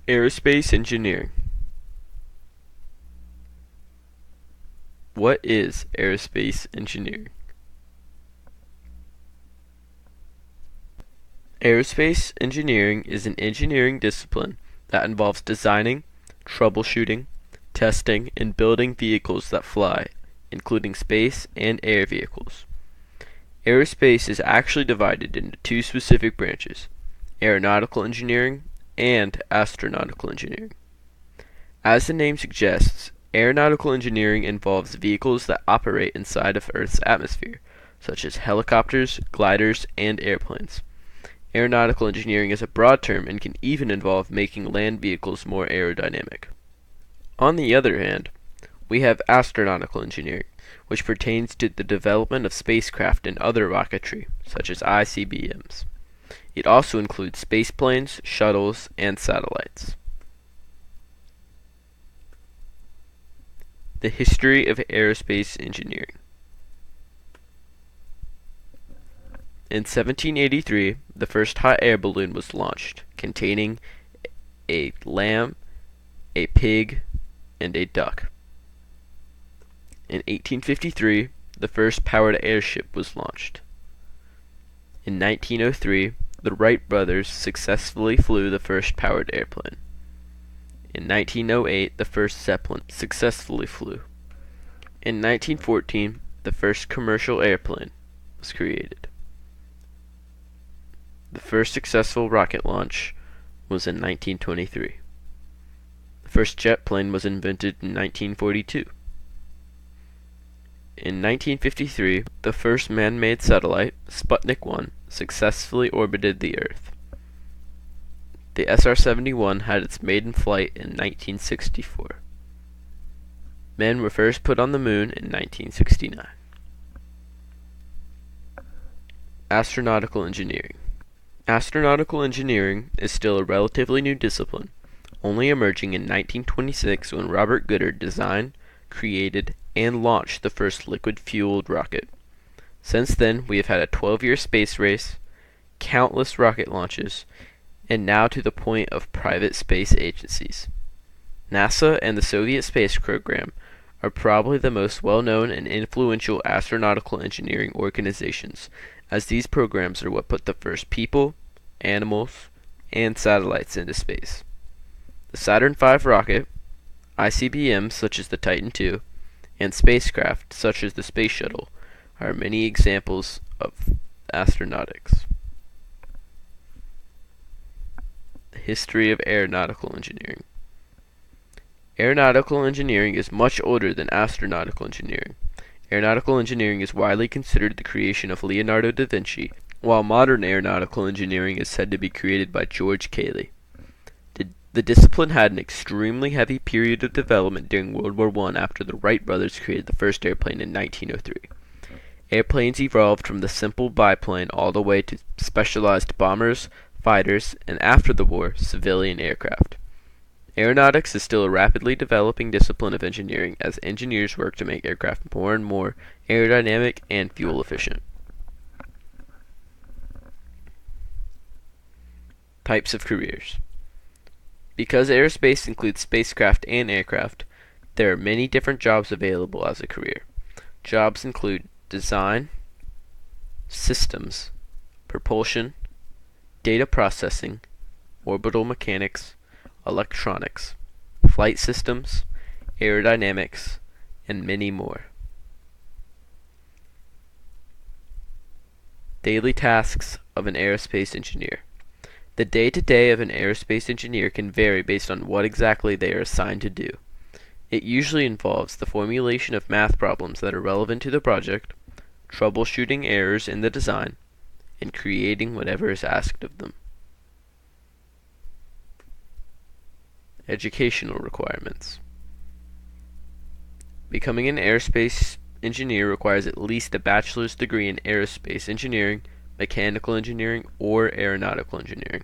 Aerospace engineering. What is aerospace engineering? Aerospace engineering is an engineering discipline that involves designing, troubleshooting, testing, and building vehicles that fly, including space and air vehicles. Aerospace is actually divided into two specific branches: aeronautical engineering and astronautical engineering. As the name suggests, aeronautical engineering involves vehicles that operate inside of Earth's atmosphere, such as helicopters, gliders, and airplanes. Aeronautical engineering is a broad term and can even involve making land vehicles more aerodynamic. On the other hand, we have astronautical engineering, which pertains to the development of spacecraft and other rocketry, such as ICBMs. It also includes spaceplanes, shuttles, and satellites. The history of aerospace engineering. In 1783, the first hot air balloon was launched, containing a lamb, a pig, and a duck. In 1853, the first powered airship was launched. In 1903, the Wright brothers successfully flew the first powered airplane. In 1908, the first Zeppelin successfully flew. In 1914, the first commercial airplane was created. The first successful rocket launch was in 1923. The first jet plane was invented in 1942. In 1953, the first man-made satellite, Sputnik 1, successfully orbited the Earth. The SR-71 had its maiden flight in 1964. Men were first put on the moon in 1969. Astronautical engineering. Astronautical engineering is still a relatively new discipline, only emerging in 1926 when Robert Goddard designed, created, and launched the first liquid-fueled rocket. Since then, we have had a 12-year space race, countless rocket launches, and now to the point of private space agencies. NASA and the Soviet space program are probably the most well-known and influential astronautical engineering organizations, as these programs are what put the first people, animals, and satellites into space. The Saturn V rocket, ICBMs such as the Titan II, and spacecraft such as the Space Shuttle are many examples of astronautics. The history of aeronautical engineering. Aeronautical engineering is much older than astronautical engineering. Aeronautical engineering is widely considered the creation of Leonardo da Vinci, while modern aeronautical engineering is said to be created by George Cayley. The discipline had an extremely heavy period of development during World War I after the Wright brothers created the first airplane in 1903. Airplanes evolved from the simple biplane all the way to specialized bombers, fighters, and after the war, civilian aircraft. Aeronautics is still a rapidly developing discipline of engineering as engineers work to make aircraft more and more aerodynamic and fuel efficient. Types of careers. Because aerospace includes spacecraft and aircraft, there are many different jobs available as a career. Jobs include design, systems, propulsion, data processing, orbital mechanics, electronics, flight systems, aerodynamics, and many more. Daily tasks of an aerospace engineer. The day-to-day of an aerospace engineer can vary based on what exactly they are assigned to do. It usually involves the formulation of math problems that are relevant to the project, troubleshooting errors in the design, and creating whatever is asked of them. Educational requirements. Becoming an aerospace engineer requires at least a bachelor's degree in aerospace engineering, mechanical engineering, or aeronautical engineering.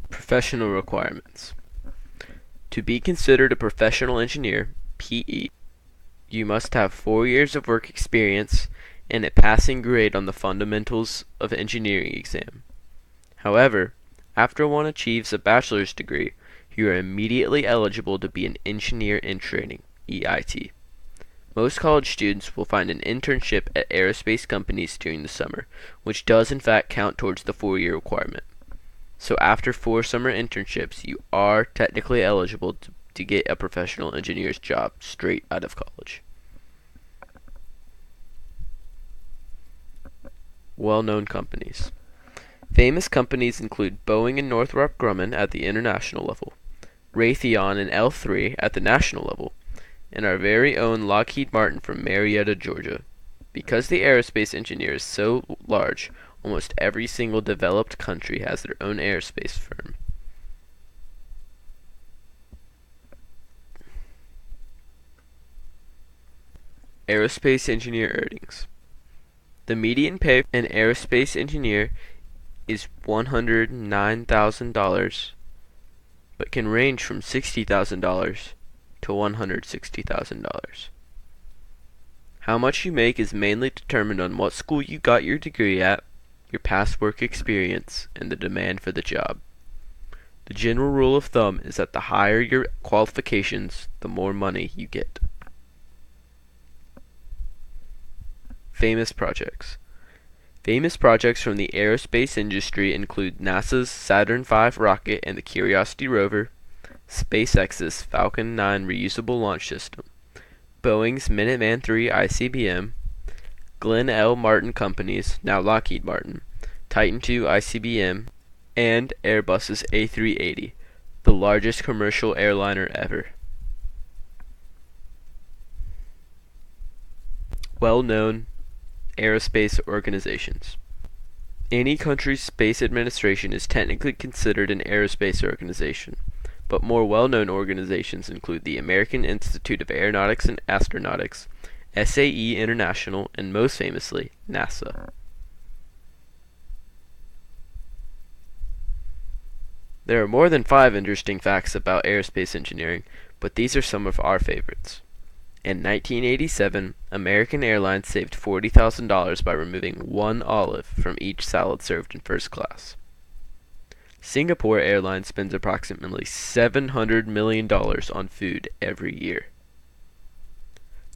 Professional requirements. To be considered a professional engineer, PE, you must have 4 years of work experience and a passing grade on the Fundamentals of Engineering exam. However, After one achieves a bachelor's degree, you are immediately eligible to be an engineer in training, EIT. Most college students will find an internship at aerospace companies during the summer, which does in fact count towards the 4-year requirement. So after 4 summer internships, you are technically eligible to get a professional engineer's job straight out of college. Well-known companies. Famous companies include Boeing and Northrop Grumman at the international level, Raytheon and L3 at the national level, and our very own Lockheed Martin from Marietta, Georgia. Because the aerospace engineer is so large, almost every single developed country has their own aerospace firm. Aerospace engineer earnings. The median pay for an aerospace engineer is $109,000, but can range from $60,000 to $160,000. How much you make is mainly determined on what school you got your degree at, your past work experience, and the demand for the job. The general rule of thumb is that the higher your qualifications, the more money you get. Famous projects. Famous projects from the aerospace industry include NASA's Saturn V rocket and the Curiosity rover, SpaceX's Falcon 9 reusable launch system, Boeing's Minuteman III ICBM, Glenn L. Martin Companies, now Lockheed Martin, Titan II ICBM, and Airbus's A380, the largest commercial airliner ever. Well-known aerospace organizations. Any country's space administration is technically considered an aerospace organization, but more well-known organizations include the American Institute of Aeronautics and Astronautics, SAE International, and most famously, NASA. There are more than 5 interesting facts about aerospace engineering, but these are some of our favorites. In 1987, American Airlines saved $40,000 by removing 1 olive from each salad served in first class. Singapore Airlines spends approximately $700 million on food every year.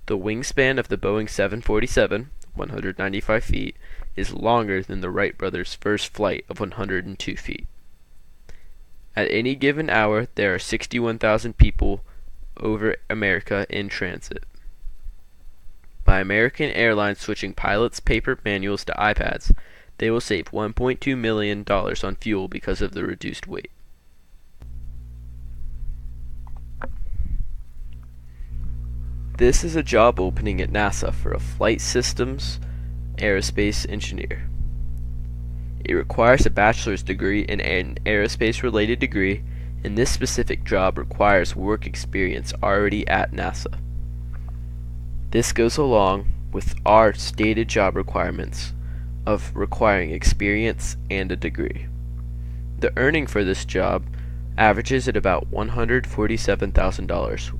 The wingspan of the Boeing 747, 195 feet, is longer than the Wright brothers' first flight of 102 feet. At any given hour, there are 61,000 people over America in transit. By American Airlines switching pilots' paper manuals to iPads, they will save $1.2 million on fuel because of the reduced weight. This is a job opening at NASA for a flight systems aerospace engineer. It requires a bachelor's degree and an aerospace-related degree, and this specific job requires work experience already at NASA. This goes along with our stated job requirements of requiring experience and a degree. The earning for this job averages at about $147,000,